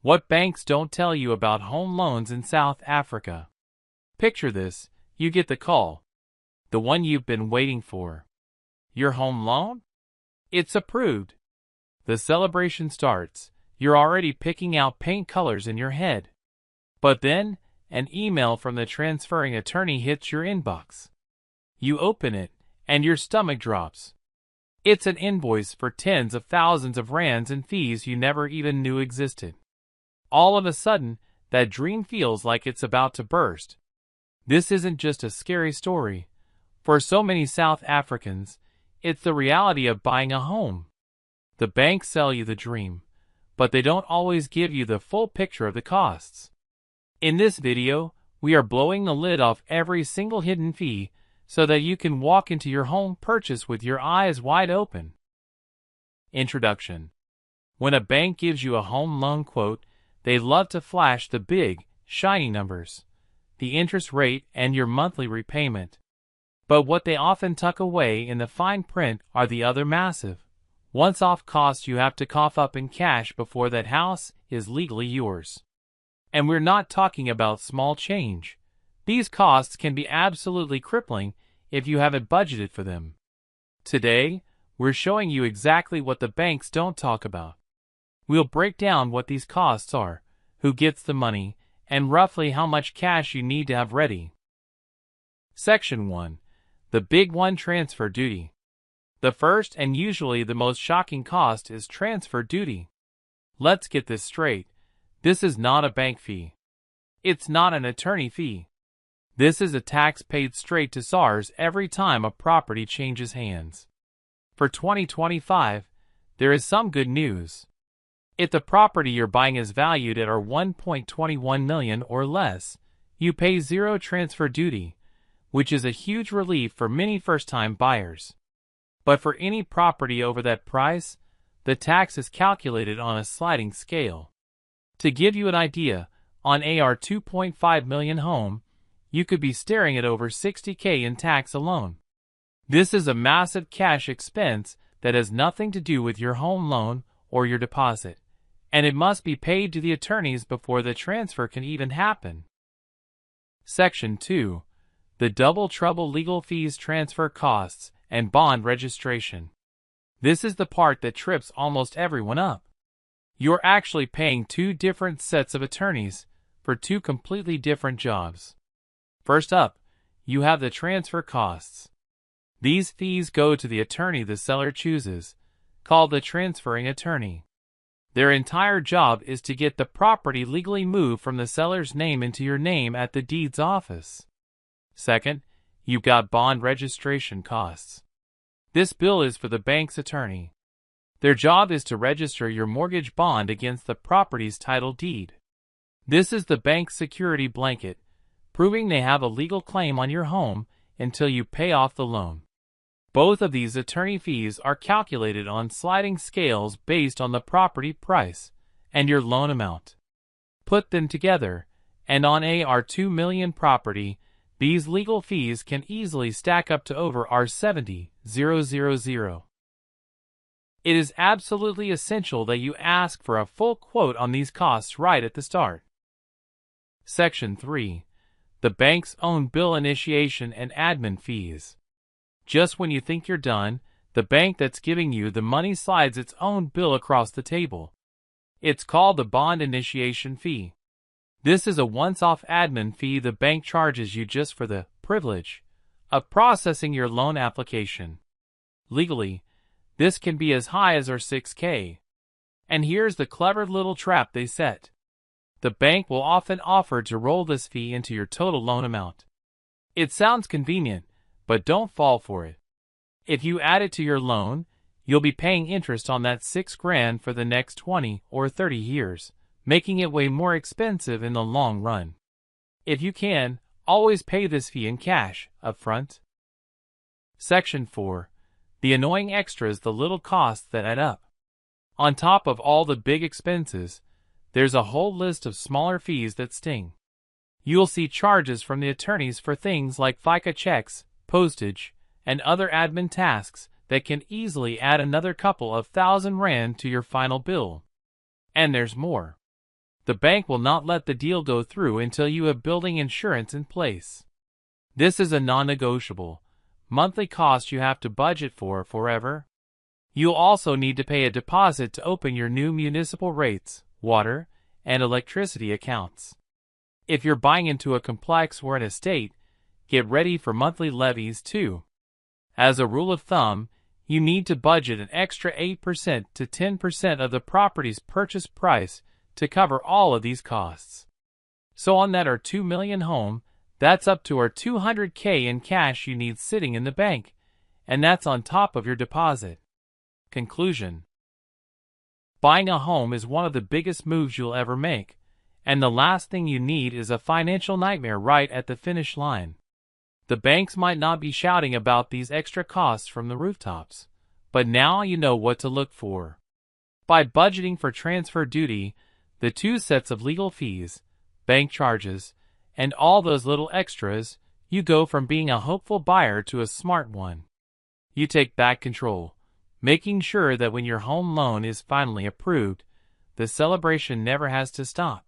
What banks don't tell you about home loans in South Africa. Picture this, you get the call. The one you've been waiting for. Your home loan? It's approved. The celebration starts. You're already picking out paint colors in your head. But then, an email from the transferring attorney hits your inbox. You open it, and your stomach drops. It's an invoice for tens of thousands of rands in fees you never even knew existed. All of a sudden, that dream feels like it's about to burst. This isn't just a scary story. For so many South Africans, it's the reality of buying a home. The banks sell you the dream, but they don't always give you the full picture of the costs. In this video, we are blowing the lid off every single hidden fee so that you can walk into your home purchase with your eyes wide open. Introduction. When a bank gives you a home loan quote, they love to flash the big, shiny numbers, the interest rate and your monthly repayment. But what they often tuck away in the fine print are the other massive, once-off costs you have to cough up in cash before that house is legally yours. And we're not talking about small change. These costs can be absolutely crippling if you haven't budgeted for them. Today, we're showing you exactly what the banks don't talk about. We'll break down what these costs are, who gets the money, and roughly how much cash you need to have ready. Section 1. The Big One: Transfer Duty. The first and usually the most shocking cost is transfer duty. Let's get this straight. This is not a bank fee. It's not an attorney fee. This is a tax paid straight to SARS every time a property changes hands. For 2025, there is some good news. If the property you're buying is valued at $1.21 million or less, you pay zero transfer duty, which is a huge relief for many first-time buyers. But for any property over that price, the tax is calculated on a sliding scale. To give you an idea, on AR $2.5 million home, you could be staring at over $60,000 in tax alone. This is a massive cash expense that has nothing to do with your home loan or your deposit, and it must be paid to the attorneys before the transfer can even happen. Section 2. The Double Trouble: Legal Fees, Transfer Costs, and Bond Registration. This is the part that trips almost everyone up. You're actually paying two different sets of attorneys for two completely different jobs. First up, you have the transfer costs. These fees go to the attorney the seller chooses, called the transferring attorney. Their entire job is to get the property legally moved from the seller's name into your name at the deeds office. Second, you've got bond registration costs. This bill is for the bank's attorney. Their job is to register your mortgage bond against the property's title deed. This is the bank's security blanket, proving they have a legal claim on your home until you pay off the loan. Both of these attorney fees are calculated on sliding scales based on the property price and your loan amount. Put them together, and on AR $2 million property, these legal fees can easily stack up to over $70,000. It is absolutely essential that you ask for a full quote on these costs right at the start. Section 3. The bank's own bill initiation and admin fees. Just when you think you're done, the bank that's giving you the money slides its own bill across the table. It's called the bond initiation fee. This is a once-off admin fee the bank charges you just for the privilege of processing your loan application. Legally, this can be as high as $6,000. And here's the clever little trap they set. The bank will often offer to roll this fee into your total loan amount. It sounds convenient, but don't fall for it. If you add it to your loan, you'll be paying interest on that $6,000 for the next 20 or 30 years, making it way more expensive in the long run. If you can, always pay this fee in cash, up front. Section 4. The annoying extras: the little costs that add up. On top of all the big expenses, there's a whole list of smaller fees that sting. You'll see charges from the attorneys for things like FICA checks, postage, and other admin tasks that can easily add another couple of thousand rand to your final bill. And there's more. The bank will not let the deal go through until you have building insurance in place. This is a non-negotiable monthly cost you have to budget for forever. You'll also need to pay a deposit to open your new municipal rates, water, and electricity accounts. If you're buying into a complex or an estate, get ready for monthly levies too. As a rule of thumb, you need to budget an extra 8% to 10% of the property's purchase price to cover all of these costs. So on that our 2 million home, that's up to our $200K in cash you need sitting in the bank, and that's on top of your deposit. Conclusion: buying a home is one of the biggest moves you'll ever make, and the last thing you need is a financial nightmare right at the finish line. The banks might not be shouting about these extra costs from the rooftops, but now you know what to look for. By budgeting for transfer duty, the 2 sets of legal fees, bank charges, and all those little extras, you go from being a hopeful buyer to a smart one. You take back control, making sure that when your home loan is finally approved, the celebration never has to stop.